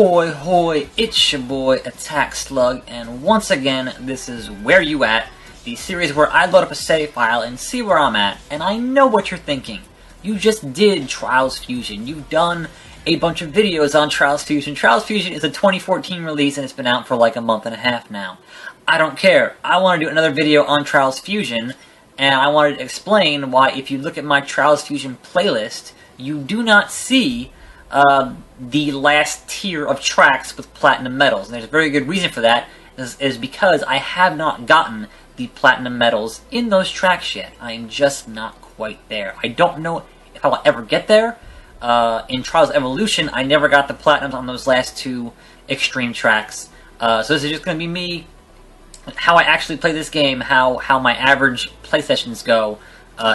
Ahoy hoy, it's your boy Attack Slug, and once again, this is Where You At, the series where I load up a save file and see where I'm at, and I know what you're thinking. You just did Trials Fusion. You've done a bunch of videos on Trials Fusion. Trials Fusion is a 2014 release and it's been out for like a month and a half now. I don't care. I want to do another video on Trials Fusion, and I wanted to explain why if you look at my Trials Fusion playlist, you do not see the last tier of tracks with platinum medals. And there's a very good reason for that, is because I have not gotten the platinum medals in those tracks yet. I am just not quite there. I don't know if I will ever get there. In Trials Evolution, I never got the platinums on those last two extreme tracks. So this is just going to be me, how I actually play this game, how my average play sessions go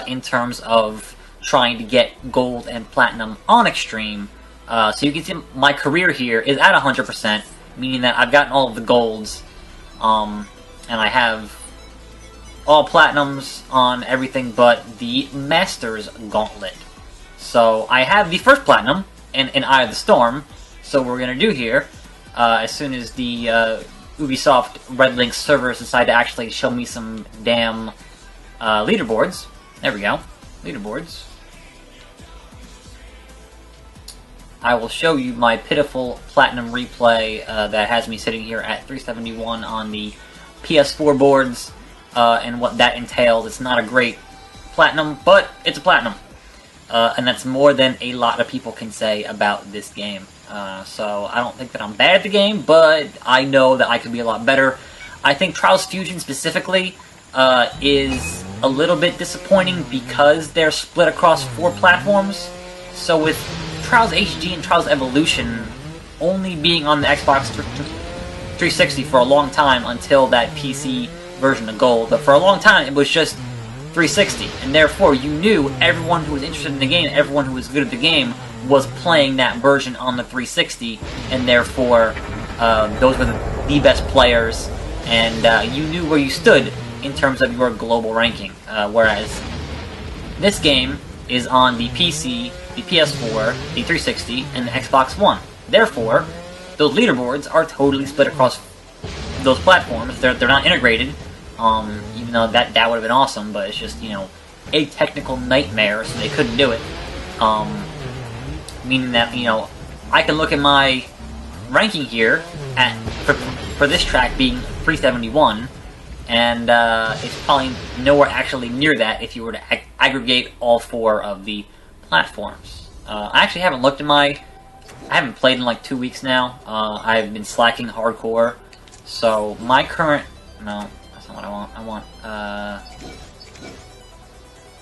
in terms of trying to get gold and platinum on extreme. So you can see my career here is at 100%, meaning that I've gotten all of the golds, and I have all platinums on everything but the Master's Gauntlet. So I have the first platinum in Eye of the Storm. So what we're going to do here, as soon as the Ubisoft Red Link servers decide to actually show me some damn leaderboards. There we go. Leaderboards. I will show you my pitiful platinum replay that has me sitting here at 371 on the PS4 boards, and what that entails. It's not a great platinum, but it's a platinum. And that's more than a lot of people can say about this game. So I don't think that I'm bad at the game, but I know that I could be a lot better. I think Trials Fusion specifically is a little bit disappointing because they're split across 4 platforms. So with Trials HD and Trials Evolution only being on the Xbox 360 for a long time until that PC version of Gold, but for a long time it was just 360, and therefore you knew everyone who was interested in the game, everyone who was good at the game, was playing that version on the 360, and therefore those were the best players, and you knew where you stood in terms of your global ranking, whereas this game is on the PC, the PS4, the 360, and the Xbox One. Therefore, those leaderboards are totally split across those platforms. They're not integrated, even though that would have been awesome, but it's just, you know, a technical nightmare, so they couldn't do it. Meaning that, you know, I can look at my ranking here for this track being 371, and it's probably nowhere actually near that if you were to aggregate all 4 of the platforms. I actually haven't looked at I haven't played in like 2 weeks now. I've been slacking hardcore, so my current, no, that's not what I want. I want,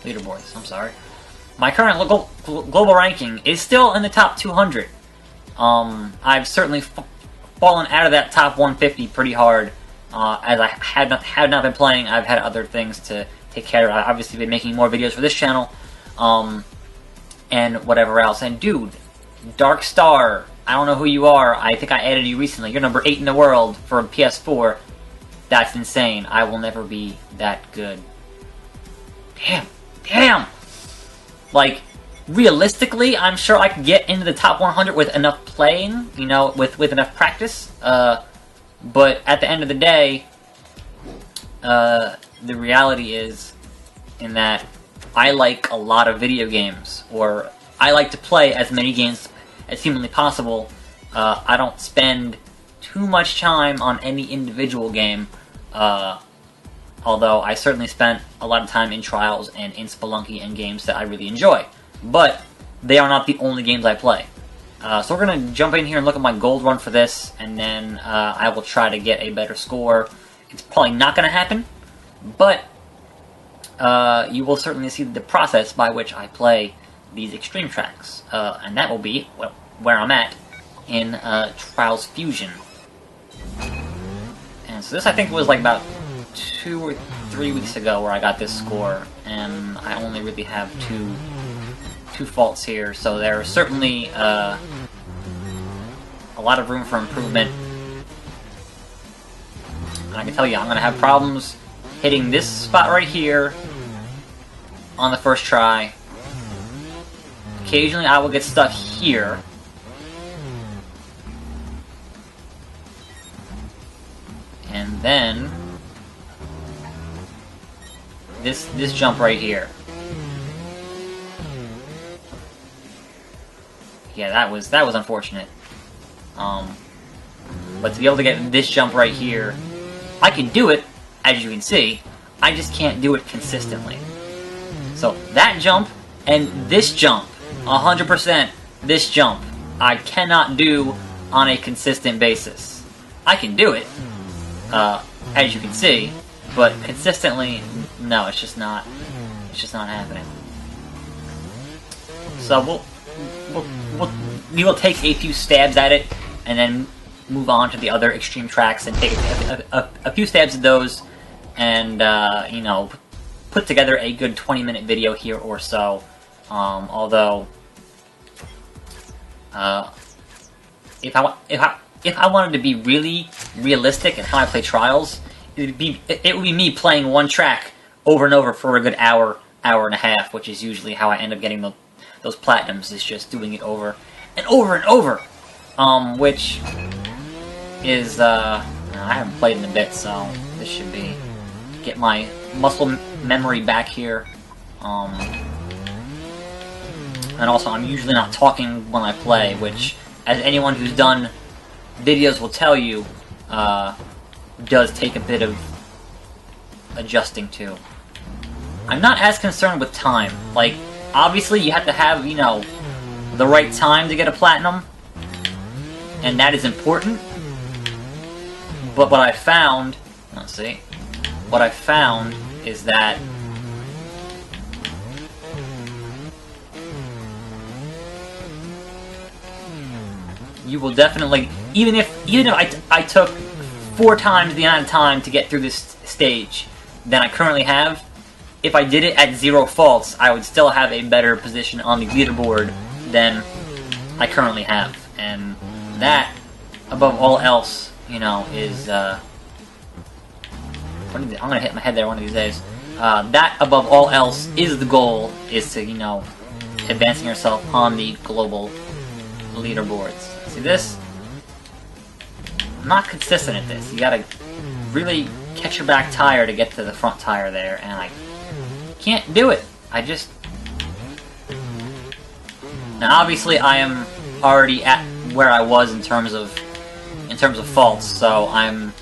leaderboards, I'm sorry. My current global ranking is still in the top 200. I've certainly fallen out of that top 150 pretty hard, as I had not been playing. I've had other things to take care of. I've obviously been making more videos for this channel, and whatever else. And dude, Dark Star, I don't know who you are. I think I added you recently. You're number 8 in the world for a PS4. That's insane. I will never be that good. Damn! Like, realistically, I'm sure I could get into the top 100 with enough playing, you know, with enough practice. But at the end of the day, the reality is in that I like a lot of video games, or I like to play as many games as humanly possible. I don't spend too much time on any individual game, although I certainly spent a lot of time in Trials and in Spelunky and games that I really enjoy. But they are not the only games I play. So we're going to jump in here and look at my gold run for this, and then I will try to get a better score. It's probably not going to happen, but you will certainly see the process by which I play these extreme tracks, and that will be where I'm at in Trials Fusion. And so this, I think, was like about 2 or 3 weeks ago where I got this score, and I only really have two faults here, so there is certainly a lot of room for improvement. And I can tell you, I'm going to have problems hitting this spot right here on the first try. Occasionally I will get stuck here, then this jump right here. Yeah, that was unfortunate. But to be able to get this jump right here, I can do it, as you can see. I just can't do it consistently. So that jump and this jump, 100% this jump, I cannot do on a consistent basis. I can do it, as you can see, but consistently, no, it's just not happening. So we will take a few stabs at it, and then move on to the other extreme tracks and take a few stabs at those, and you know, put together a good 20-minute video here or so. Although, if I wanted to be really realistic in how I play Trials, it would be me playing one track over and over for a good hour and a half, which is usually how I end up getting those platinums, is just doing it over and over and over. Which is, I haven't played in a bit, so this should be, get my muscle memory back here. And also, I'm usually not talking when I play, which, as anyone who's done videos will tell you, does take a bit of adjusting to. I'm not as concerned with time. Like, obviously you have to have, you know, the right time to get a platinum, and that is important. But what I found, let's see, what I found is that you will definitely, even if I took 4 times the amount of time to get through this stage than I currently have, if I did it at 0 faults, I would still have a better position on the leaderboard than I currently have. And that, above all else, you know, is, I'm gonna hit my head there one of these days. That, above all else, is the goal, is to, you know, advancing yourself on the global leaderboards. See this? I'm not consistent at this. You gotta really catch your back tire to get to the front tire there, and I can't do it. I just... Now obviously I am already at where I was in terms of faults, so I'm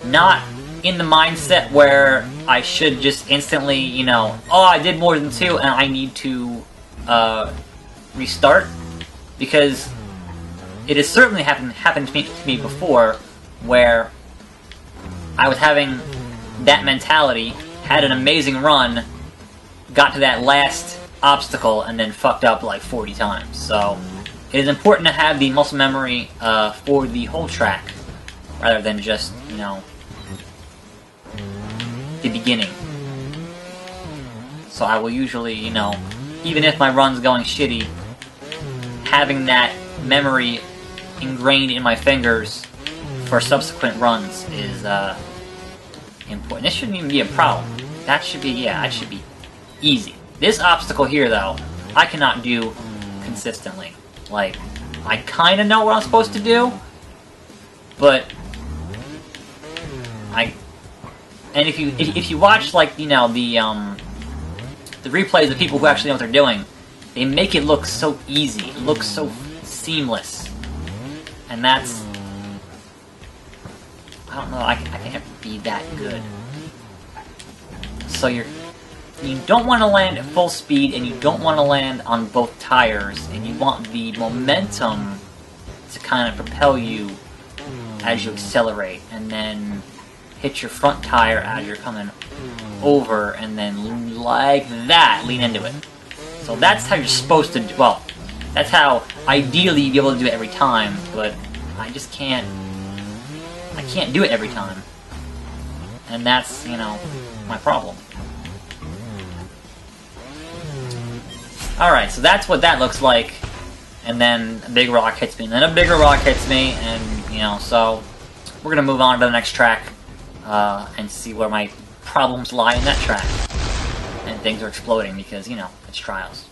not in the mindset where I should just instantly, you know, oh, I did more than 2 and I need to restart, because it has certainly happened to me before, where I was having that mentality, had an amazing run, got to that last obstacle, and then fucked up like 40 times. So it is important to have the muscle memory for the whole track, rather than just, you know, the beginning. So I will usually, you know, even if my run's going shitty, having that memory ingrained in my fingers for subsequent runs is important. This shouldn't even be a problem. That should be, yeah, that should be easy. This obstacle here, though, I cannot do consistently. Like, I kind of know what I'm supposed to do, but and if you watch, like, you know, the replays of people who actually know what they're doing, they make it look so easy. It looks so seamless. And that's... I don't know, I can't be that good. So you don't want to land at full speed, and you don't want to land on both tires, and you want the momentum to kind of propel you as you accelerate, and then hit your front tire as you're coming over, and then like that, lean into it. So that's how you're supposed to do, well, that's how ideally you'd be able to do it every time, but I just can't, I can't do it every time. And that's, you know, my problem. Alright, so that's what that looks like. And then a big rock hits me, and then a bigger rock hits me, and, you know, so we're gonna move on to the next track, and see where my problems lie in that track. And things are exploding because, you know, it's Trials.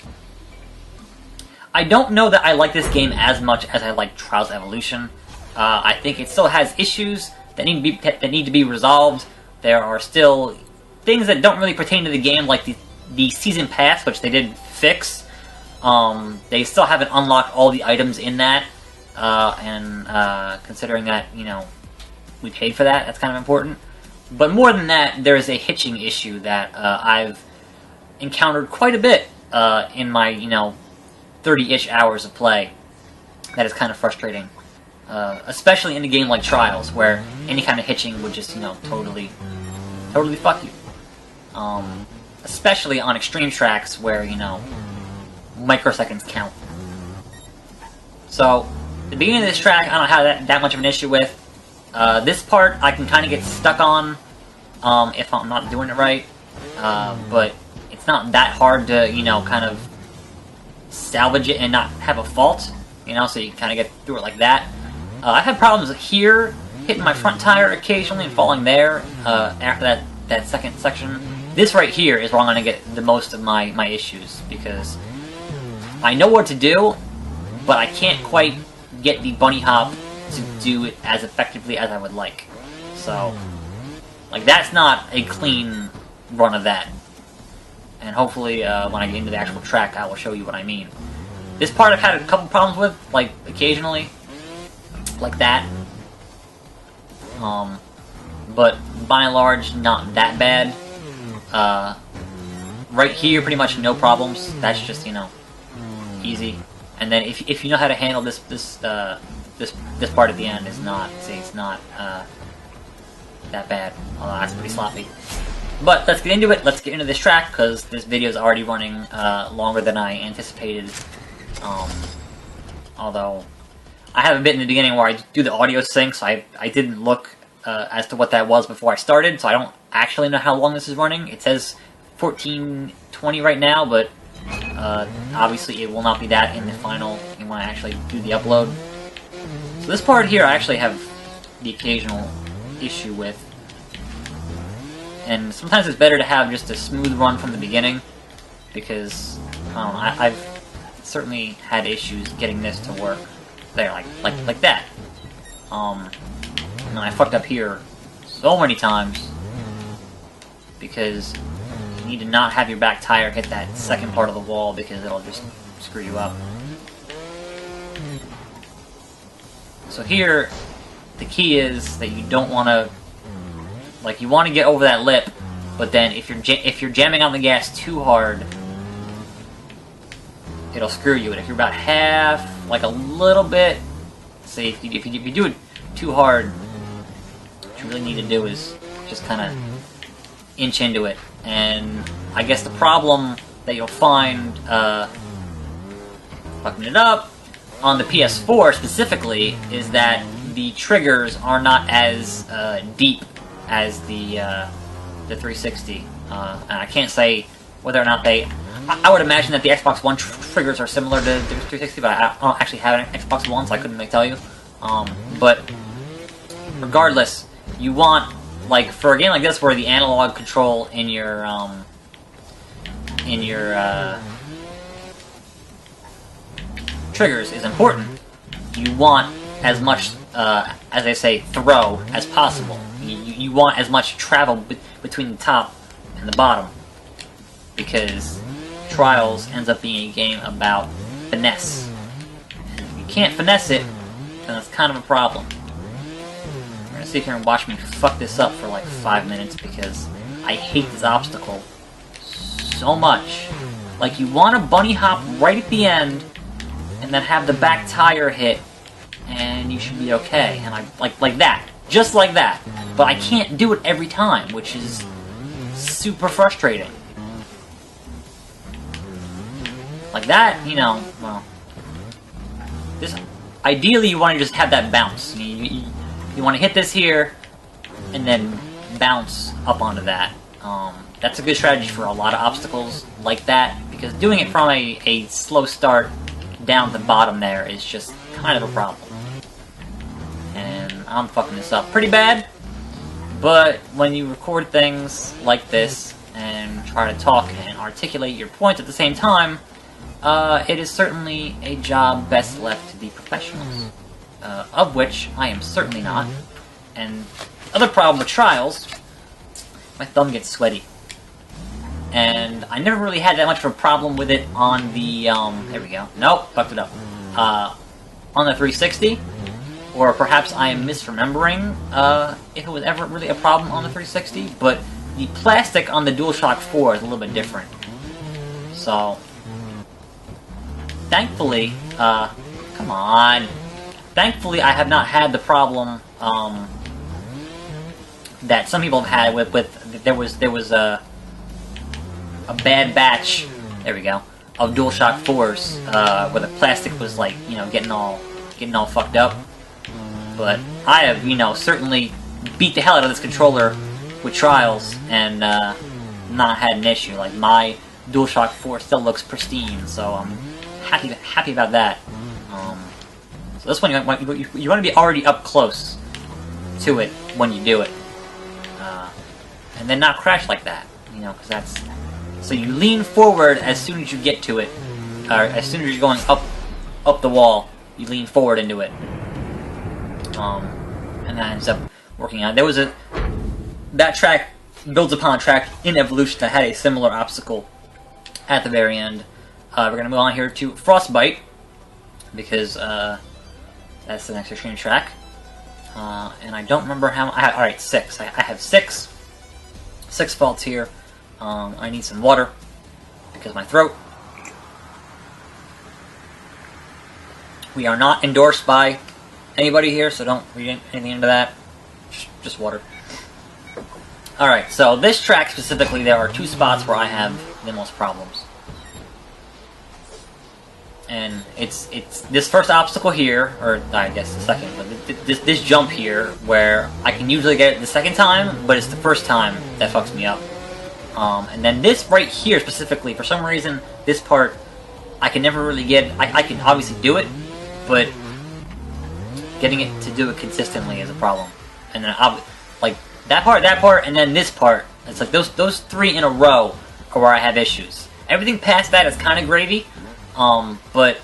I don't know that I like this game as much as I like Trials Evolution. I think it still has issues, that need to be resolved. There are still things that don't really pertain to the game, like the season pass, which they did fix. They still haven't unlocked all the items in that, and considering that, you know, we paid for that, that's kind of important. But more than that, there is a hitching issue that I've encountered quite a bit in my, you know, 30-ish hours of play. That is kind of frustrating. Especially in a game like Trials, where any kind of hitching would just, you know, totally fuck you. Especially on extreme tracks where, you know, microseconds count. So, the beginning of this track, I don't have that much of an issue with. This part, I can kind of get stuck on if I'm not doing it right. But it's not that hard to, you know, kind of salvage it and not have a fault. You know, so you can kind of get through it like that. I've had problems here, hitting my front tire occasionally and falling there after that second section. This right here is where I'm going to get the most of my issues, because I know what to do, but I can't quite get the bunny hop to do it as effectively as I would like. So, like, that's not a clean run of that. And hopefully, when I get into the actual track, I will show you what I mean. This part I've had a couple problems with, like, occasionally. Like that. But by and large, not that bad. Right here, pretty much no problems. That's just, you know, easy. And then if you know how to handle this part at the end, is not, see, it's not that bad. Although that's pretty sloppy. But let's get into it. Let's get into this track, because this video is already running longer than I anticipated. Although I have a bit in the beginning where I do the audio sync, so I didn't look as to what that was before I started, so I don't actually know how long this is running. It says 14:20 right now, but obviously it will not be that in the final, when I actually do the upload. So this part here I actually have the occasional issue with. And sometimes it's better to have just a smooth run from the beginning, because I've certainly had issues getting this to work there, like that. And I fucked up here so many times because you need to not have your back tire hit that second part of the wall, because it'll just screw you up. So here, the key is that you don't want to, like, you want to get over that lip, but then if you're jamming on the gas too hard, it'll screw you. And if you're about half, like a little bit, say if you do it too hard, what you really need to do is just kind of inch into it. And I guess the problem that you'll find fucking it up on the PS4 specifically is that the triggers are not as deep as the 360. And I can't say whether or not they... I would imagine that the Xbox One triggers are similar to the 360, but I don't actually have an Xbox One, so I couldn't really tell you. But regardless, you want, like, for a game like this where the analog control in your triggers is important, you want as much, as they say, throw as possible. You want as much travel between the top and the bottom, because Trials ends up being a game about finesse. And if you can't finesse it, then that's kind of a problem. You're gonna sit here and watch me fuck this up for like 5 minutes, because I hate this obstacle so much. Like, you want to bunny hop right at the end, and then have the back tire hit, and you should be okay. And I like that. Just like that. But I can't do it every time, which is super frustrating. Like that, you know, well, this, ideally you want to just have that bounce. You want to hit this here, and then bounce up onto that. That's a good strategy for a lot of obstacles like that, because doing it from a slow start down the bottom there is just kind of a problem. And I'm fucking this up pretty bad, but when you record things like this and try to talk and articulate your points at the same time, it is certainly a job best left to the professionals, of which I am certainly not. And other problem with Trials, my thumb gets sweaty. And I never really had that much of a problem with it on the, there we go. Nope, fucked it up. On the 360, or perhaps I am misremembering if it was ever really a problem on the 360, but the plastic on the DualShock 4 is a little bit different. So, thankfully, come on. Thankfully, I have not had the problem that some people have had with there was a bad batch. There we go. Of DualShock 4s, where the plastic was like, you know, getting all fucked up. But I have, you know, certainly beat the hell out of this controller with Trials and not had an issue. Like, my DualShock 4 still looks pristine, so I'm happy about that. So this one you want to be already up close to it when you do it, and then not crash like that, you know, because that's. So you lean forward as soon as you get to it, or as soon as you're going up the wall, you lean forward into it, and that ends up working out. There was that track builds upon a track in Evolution that had a similar obstacle at the very end. We're gonna move on here to Frostbite because that's the next extreme track, and I don't remember how. All right, 6. I have 6 faults here. I need some water because my throat. We are not endorsed by anybody here, so don't read anything into that. Just water. Alright, so this track specifically, there are 2 spots where I have the most problems. And it's this first obstacle here, or I guess the second, but this jump here, where I can usually get it the second time, but it's the first time that fucks me up. And then this right here specifically, for some reason, this part, I can never really get. I can obviously do it, but getting it to do it consistently is a problem. And then like that part, and then this part. It's like those 3 in a row are where I have issues. Everything past that is kind of gravy, but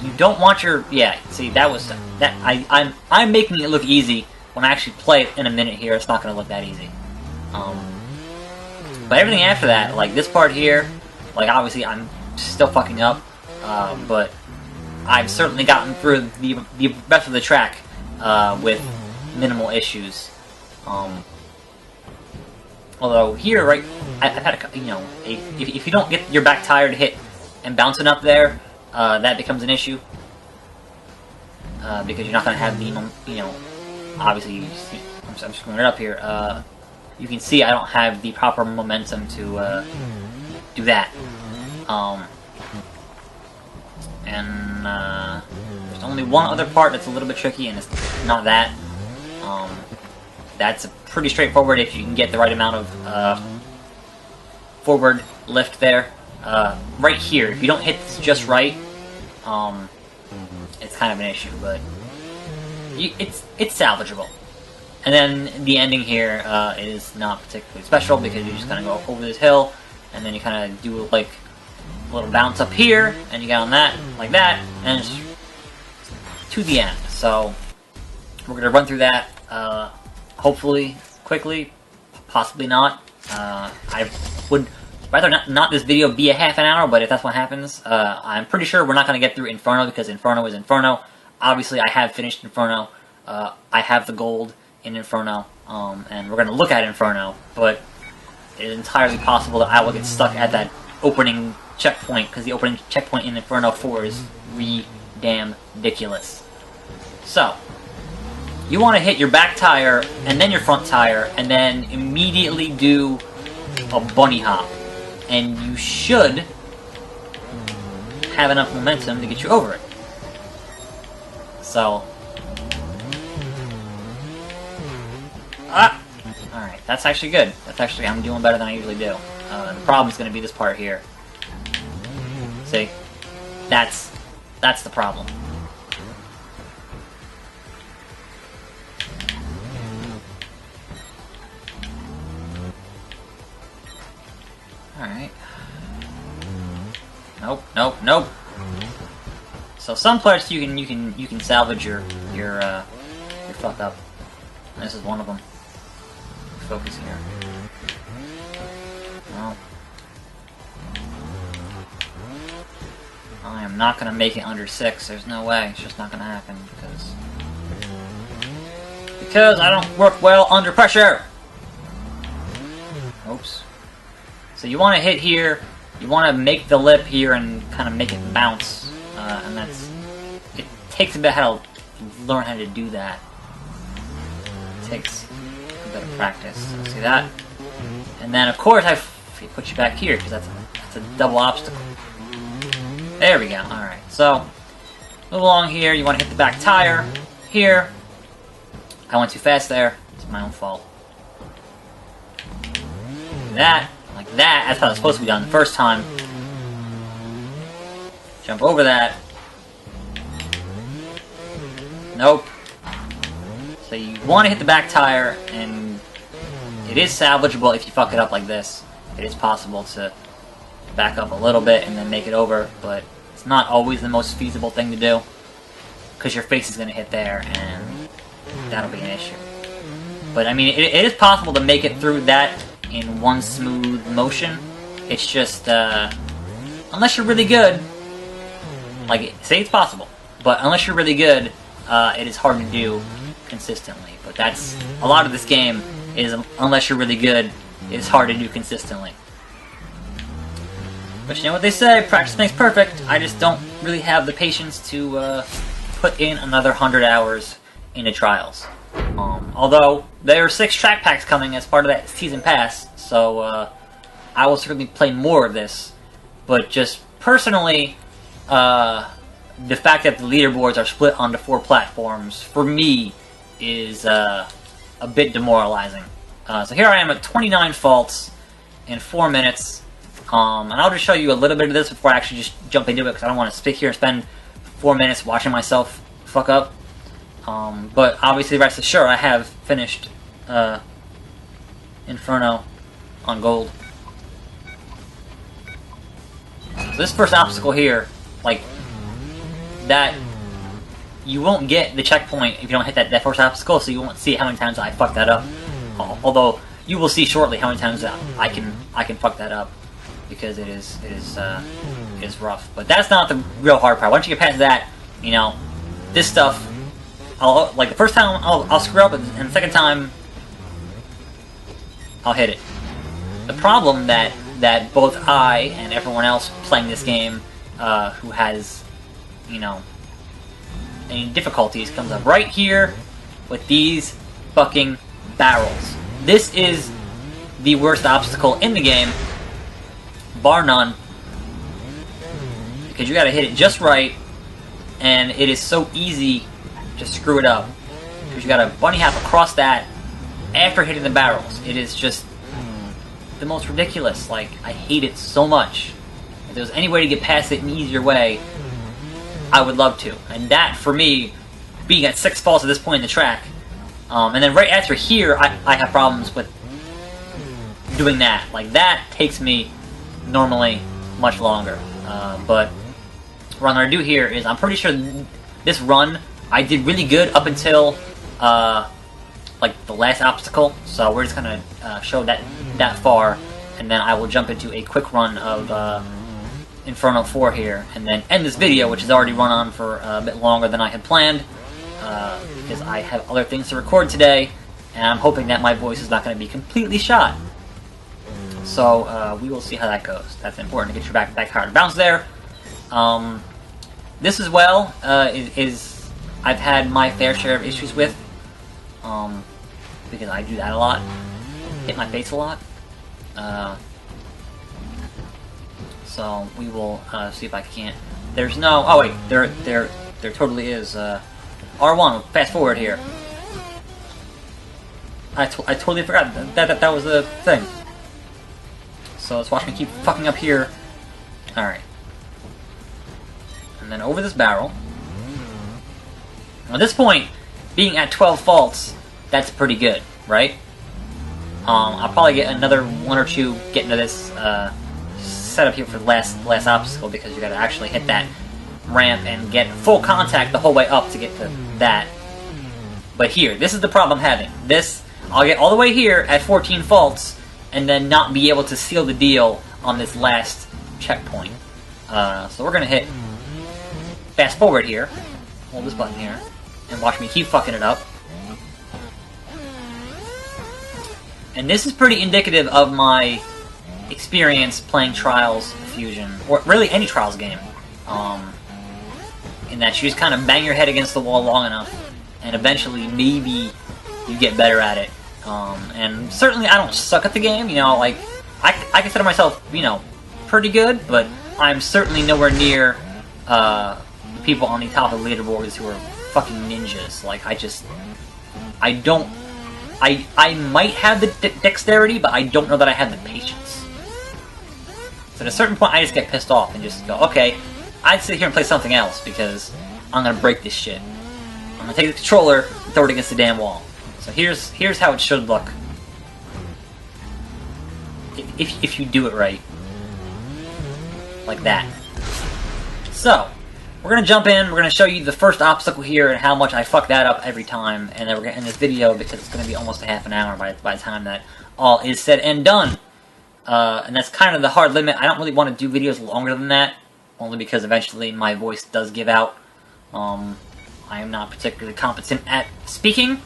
you don't want your See, that was that. I'm making it look easy when I actually play it in a minute here. It's not going to look that easy. But everything after that, like this part here, like obviously I'm still fucking up, but I've certainly gotten through the rest of the track with minimal issues. Although here, right, I've had if you don't get your back tire to hit and bouncing up there, that becomes an issue because you're not going to have the obviously I'm screwing it up here. You can see I don't have the proper momentum to do that. And there's only one other part that's a little bit tricky, and it's not that. That's pretty straightforward if you can get the right amount of forward lift there. Right here, if you don't hit this just right, it's kind of an issue, but it's salvageable. And then the ending here is not particularly special because you just kind of go over this hill, and then you kind of do like a little bounce up here, and you get on that, like that, and it's to the end. So we're going to run through that, hopefully quickly, possibly not. I would rather not this video be a half an hour, but if that's what happens, I'm pretty sure we're not going to get through Inferno because Inferno is Inferno. Obviously, I have finished Inferno. I have the gold in Inferno, and we're going to look at Inferno, but it is entirely possible that I will get stuck at that opening checkpoint, because the opening checkpoint in Inferno 4 is damn ridiculous. So, you want to hit your back tire, and then your front tire, and then immediately do a bunny hop, and you should have enough momentum to get you over it. So, alright, that's actually good. I'm doing better than I usually do. The problem is going to be this part here. See? That's the problem. Alright. Nope. So some parts you can salvage your fuck up. This is one of them. Focus here. No. I am not going to make it under 6. There's no way. It's just not going to happen because I don't work well under pressure. Oops. So you want to hit here. You want to make the lip here and kind of make it bounce. And it takes a bit how to learn how to do that. It takes a bit of practice. So see that? And then of course I put you back here because that's a double obstacle. There we go. Alright, so move along here. You want to hit the back tire here. I went too fast there. It's my own fault. That, like that. That's how it's supposed to be done the first time. Jump over that. Nope. So you want to hit the back tire, and it is salvageable if you fuck it up like this. It is possible to back up a little bit and then make it over, but it's not always the most feasible thing to do because your face is going to hit there and that'll be an issue. But I mean, it is possible to make it through that in one smooth motion. It's just, unless you're really good, like, say it's possible, but unless you're really good, it is hard to do consistently. But that's, a lot of this game is, unless you're really good, it's hard to do consistently. But you know what they say, practice makes perfect. I just don't really have the patience to put in another 100 hours into Trials. Although, there are 6 track packs coming as part of that season pass, so I will certainly play more of this. But just personally, the fact that the leaderboards are split onto 4 platforms, for me, is a bit demoralizing. So here I am at 29 faults in 4 minutes. And I'll just show you a little bit of this before I actually just jump into it, because I don't want to sit here and spend 4 minutes watching myself fuck up. But obviously, rest assured, I have finished Inferno on gold. So this first obstacle here, like, that, you won't get the checkpoint if you don't hit that first obstacle, so you won't see how many times I fucked that up. Although, you will see shortly how many times I can fuck that up. Because it is rough. But that's not the real hard part. Once you get past that, you know, this stuff, like the first time I'll screw up, and the second time I'll hit it. The problem that both I and everyone else playing this game who has, you know, any difficulties comes up right here with these fucking barrels. This is the worst obstacle in the game, bar none, because you gotta hit it just right, and it is so easy to screw it up, because you gotta bunny hop across that after hitting the barrels. It is just the most ridiculous. Like, I hate it so much. If there was any way to get past it an easier way, I would love to. And that, for me, being at 6 faults at this point in the track, and then right after here, I have problems with doing that. Like, that takes me normally much longer. But what I'm going to do here is, I'm pretty sure this run, I did really good up until, like, the last obstacle. So we're just going to show that far, and then I will jump into a quick run of Inferno 4 here, and then end this video, which has already run on for a bit longer than I had planned, because I have other things to record today, and I'm hoping that my voice is not going to be completely shot. So, we will see how that goes. That's important to get your back hard bounce there. This as well, is I've had my fair share of issues with, because I do that a lot. Hit my face a lot. So, we will, see if I can't. There's no, oh wait, there totally is, R1, fast forward here. I totally forgot that was the thing. So let's watch me keep fucking up here. Alright. And then over this barrel. At this point, being at 12 faults, that's pretty good, right? I'll probably get another 1 or 2 getting to this setup here for the last obstacle, because you gotta actually hit that ramp and get full contact the whole way up to get to that. But here, this is the problem I'm having. This, I'll get all the way here at 14 faults, and then not be able to seal the deal on this last checkpoint. So we're gonna hit fast forward here, hold this button here, and watch me keep fucking it up. And this is pretty indicative of my experience playing Trials Fusion, or really any Trials game. In that you just kind of bang your head against the wall long enough, and eventually maybe you get better at it. And certainly I don't suck at the game, you know, like, I consider myself, you know, pretty good, but I'm certainly nowhere near the people on the top of the leaderboards who are fucking ninjas. Like, I might have the dexterity, but I don't know that I have the patience. So at a certain point, I just get pissed off and just go, okay, I'd sit here and play something else, because I'm gonna break this shit. I'm gonna take the controller and throw it against the damn wall. So here's how it should look. If you do it right. Like that. So, we're gonna jump in, we're gonna show you the first obstacle here and how much I fuck that up every time, and then we're gonna end this video because it's gonna be almost a half an hour by the time that all is said and done. And that's kind of the hard limit. I don't really want to do videos longer than that, only because eventually my voice does give out. I am not particularly competent at speaking,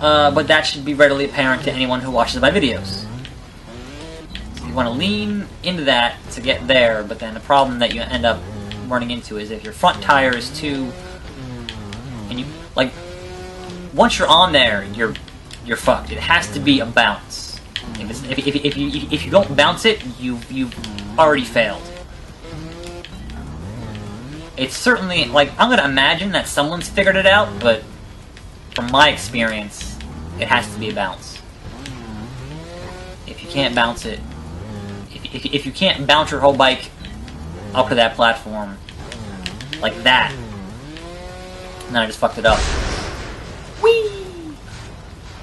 but that should be readily apparent to anyone who watches my videos. So you want to lean into that to get there, but then the problem that you end up running into is if your front tire is too, and you, like, once you're on there, you're fucked. It has to be a bounce. If you don't bounce it, you've already failed. It's certainly, like, I'm gonna imagine that someone's figured it out, but from my experience, it has to be a bounce. If you can't bounce it, if you can't bounce your whole bike up to that platform, like that, and then I just fucked it up. Whee!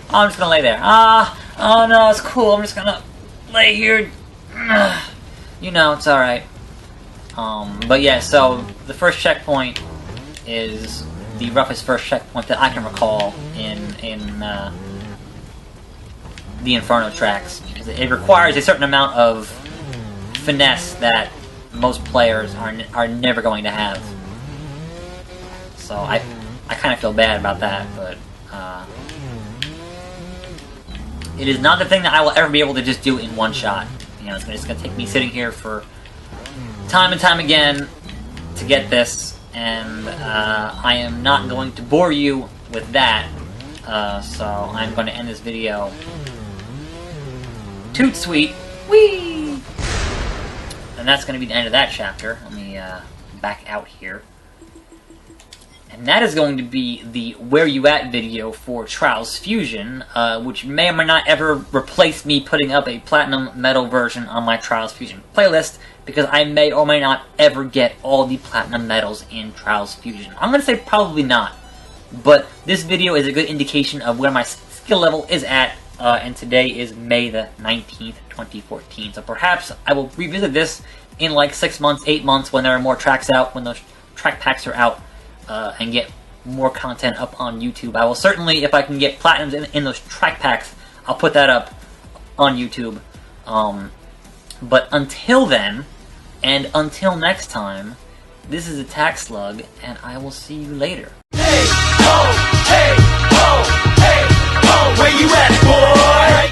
Oh, I'm just gonna lay there. Oh no, it's cool, I'm just gonna lay here. You know, it's alright. But yeah, so the first checkpoint is the roughest first checkpoint that I can recall in the Inferno tracks, because it requires a certain amount of finesse that most players are never going to have. So I kind of feel bad about that, but it is not the thing that I will ever be able to just do in one shot. You know, it's just going to take me sitting here for time and time again to get this, and I am not going to bore you with that, so I'm going to end this video. Toot sweet, whee! And that's going to be the end of that chapter. Let me back out here. And that is going to be the Where You At video for Trials Fusion, which may or may not ever replace me putting up a Platinum Medal version on my Trials Fusion playlist, because I may or may not ever get all the Platinum Medals in Trials Fusion. I'm going to say probably not, but this video is a good indication of where my skill level is at, and today is May the 19th, 2014, so perhaps I will revisit this in like 6 months, 8 months, when there are more tracks out, when those track packs are out, and get more content up on YouTube. I will certainly, if I can get platinums in those track packs, I'll put that up on YouTube. But until then, and until next time, this is Attack Slug, and I will see you later.